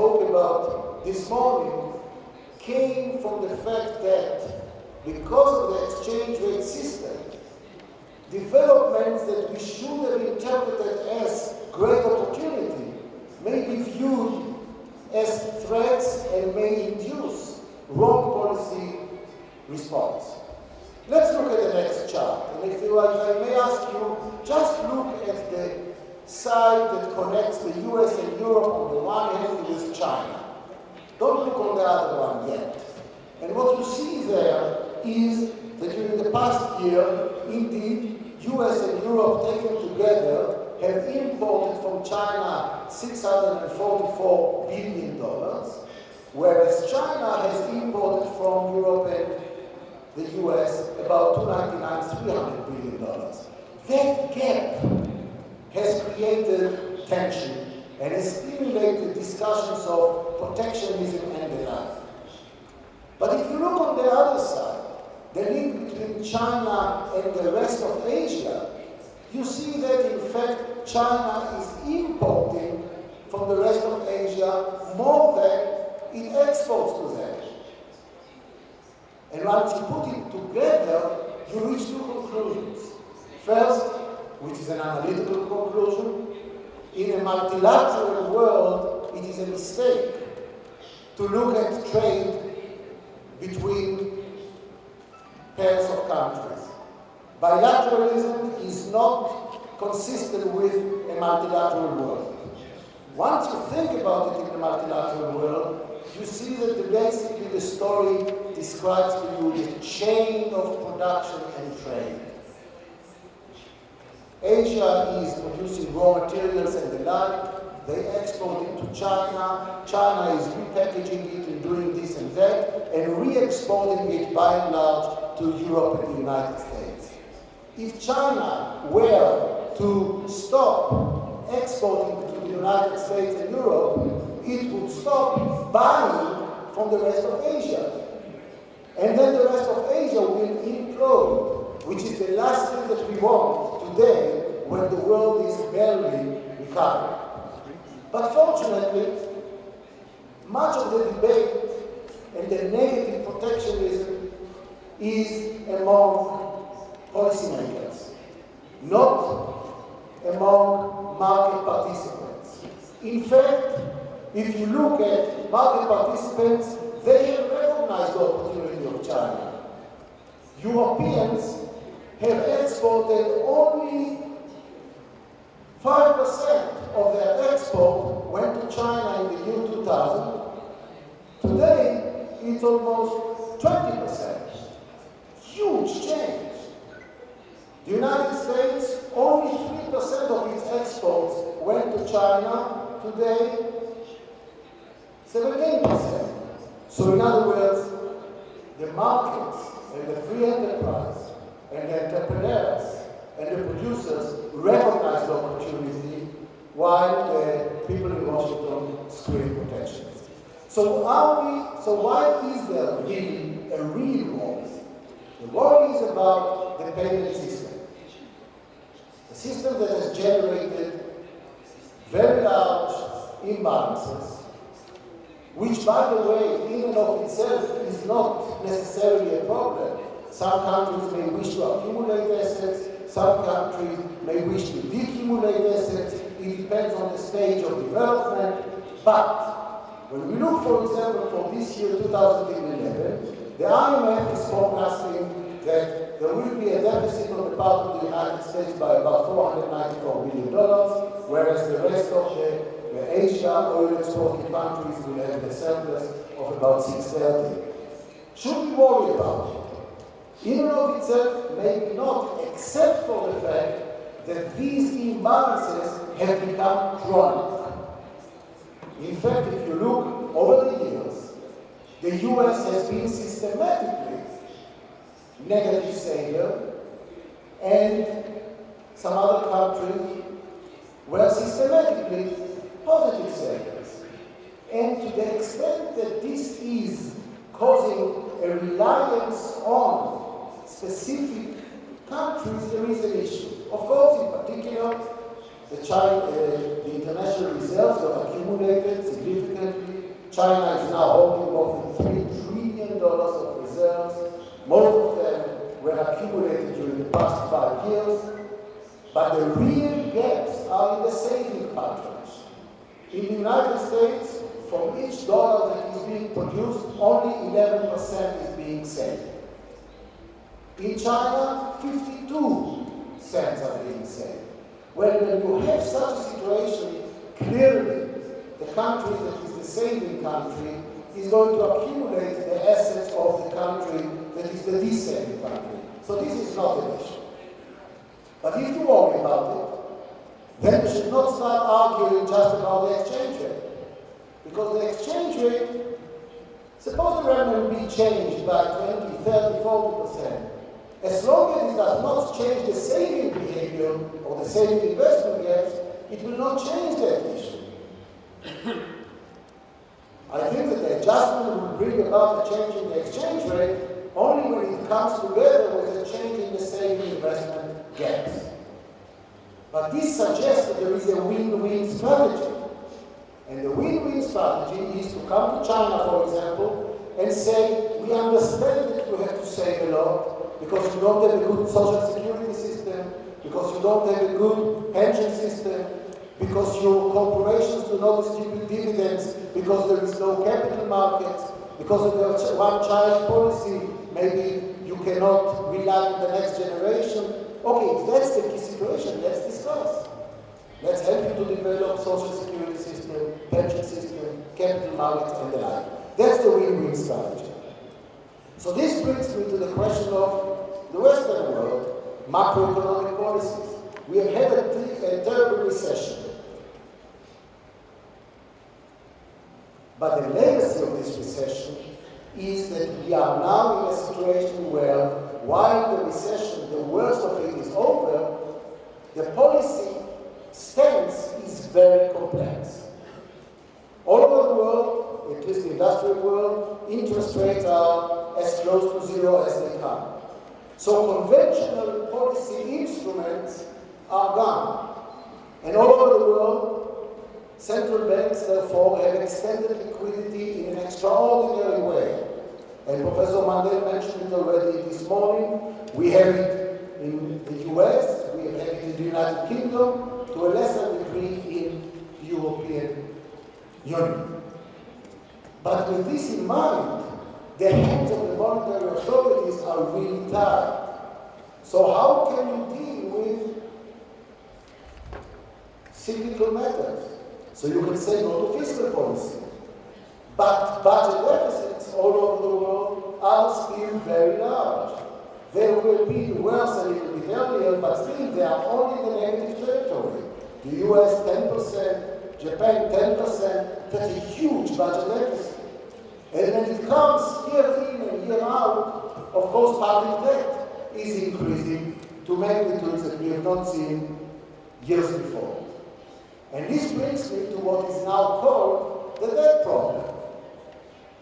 spoke about this morning came from the fact that because of the exchange rate system, developments that we should have interpreted as great opportunity may be viewed as threats and may induce wrong policy response. Let's look at the next chart. And if I may ask you, just look at the side that connects the US and Europe on the one hand with China. Don't look on the other one yet. And what you see there is that during the past year, indeed, US and Europe taken together have imported from China $644 billion, whereas China has imported from Europe and the US about $299, $300 billion. That gap has created tension and has stimulated discussions of protectionism and the like. But if you look on the other side, the link between China and the rest of Asia, you see that in fact China is importing from the rest of Asia more than it exports to them. And once you put it together, you reach two conclusions. First, which is an analytical conclusion, in a multilateral world, it is a mistake to look at trade between pairs of countries. Bilateralism is not consistent with a multilateral world. Once you think about it in the multilateral world, you see that basically the story describes to you the chain of production and trade. Asia is producing raw materials and the like. They export it to China. China is repackaging it and doing this and that, and re-exporting it by and large to Europe and the United States. If China were to stop exporting to the United States and Europe, it would stop buying from the rest of Asia. And then the rest of Asia will implode, which is the last thing that we want today when the world is barely recovering. But fortunately, much of the debate and the negative protectionism is among policymakers, not among market participants. In fact, if you look at market participants, they have recognized the opportunity of China. Europeans have exported only 5% of their export went to China in the year 2000. Today, it's almost 20%. Huge change. The United States, only 3% of its exports went to China. Today, 17%. So in other words, the markets and the free enterprise and the entrepreneurs and the producers recognize the opportunity while the people in Washington scream protectionism. So why is there really a real war? The war is about the payment system. A system that has generated very large imbalances, which, by the way, in and of itself is not necessarily a problem. Some countries may wish to accumulate assets, some countries may wish to decumulate assets. It depends on the stage of development. But when we look, for example, for this year, 2011, the IMF is forecasting that there will be a deficit on the part of the United States by about $494 billion, whereas the rest of the Asia oil exporting countries will have a surplus of about $630. Should we worry about it? In and of itself, maybe not, except for the fact that these imbalances have become chronic. In fact, if you look over the years, the US has been systematically negative saver, and some other countries were systematically positive savers. And to the extent that this is causing a reliance on specific countries, there is an issue. Of course, in particular, the international reserves got accumulated significantly China is now holding more than $3 trillion of reserves. Most of them were accumulated during the past 5 years. But the real gaps are in the saving patterns. In the United States, from each dollar that is being produced, only 11% is being saved. In China, 52 cents are being saved. Well, when you have such a situation, clearly the country that is the saving country is going to accumulate the assets of the country that is the de-saving country. So this is not an issue. But if you worry about it, then you should not start arguing just about the exchange rate. Because the exchange rate, suppose the revenue will be changed by 20, 30, 40%. As long as it does not change the saving behavior or the saving investment gaps, it will not change that issue. I think that the adjustment will bring about a change in the exchange rate only when it comes together with a change in the saving investment gaps. But this suggests that there is a win-win strategy. And the win-win strategy is to come to China, for example, and say, we understand that you have to save a lot because you don't have a good social security system, because you don't have a good pension system, because your corporations do not distribute dividends, because there is no capital market, because of the one-child policy, maybe you cannot rely on the next generation. Okay, if that's the key situation, let's discuss. Let's help you to develop social security system, pension system, capital markets, and the like. That's the win-win strategy. So this brings me to the question of the Western world, macroeconomic policies. We have had a terrible recession. But the legacy of this recession is that we are now in a situation where, while the recession, the worst of it, is over, the policy stance is very complex. All over the world, at least the industrial world, interest rates are as close to zero as they come. So conventional policy instruments are gone. And all over the world, central banks, therefore, have extended liquidity in an extraordinary way. And Professor Mandel mentioned it already this morning. We have it in the US, we have it in the United Kingdom, to a lesser degree in the European Union. But with this in mind, the hands of the monetary authorities are really tied. So how can you deal with cyclical matters? So you can say no to fiscal policy. But budget deficits all over the world are still very large. They will be worse a little bit earlier, but still they are only in the negative territory. The US 10%, Japan 10%, that's a huge budget deficit. And when it comes year in and year out, of course public debt is increasing to magnitudes that we have not seen years before. And this brings me to what is now called the debt problem.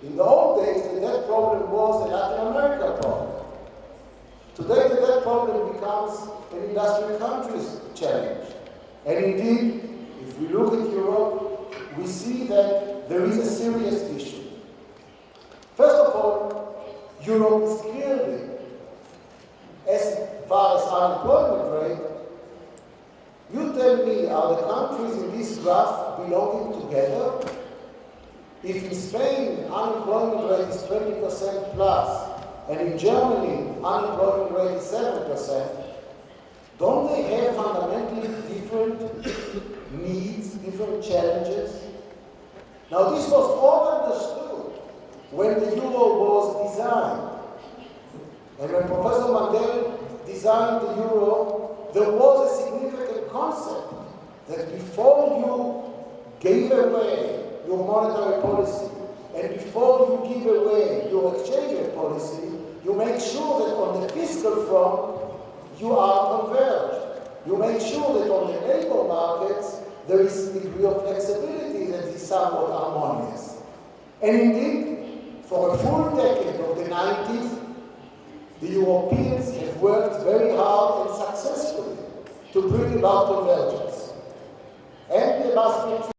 In the old days, the debt problem was a Latin America problem. Today, the debt problem becomes an industrial countries challenge. And indeed, if we look at Europe, we see that there is a serious issue. First of all, Europe is clearly, as far as unemployment rate, you tell me, are the countries in this graph belonging together? If in Spain, unemployment rate is 20% plus, and in Germany, unemployment rate is 7%, don't they have fundamentally different needs, different challenges? Now, this was all understood when the euro was designed. And when Professor Mandel designed the euro, there was a significant concept that before you gave away your monetary policy and before you give away your exchange rate policy, you make sure that on the fiscal front you are converged. You make sure that on the labor markets there is a degree of flexibility that is somewhat harmonious. And indeed, for a full decade of the 90s, the Europeans have worked very hard and successfully to bring about convergence. And they must be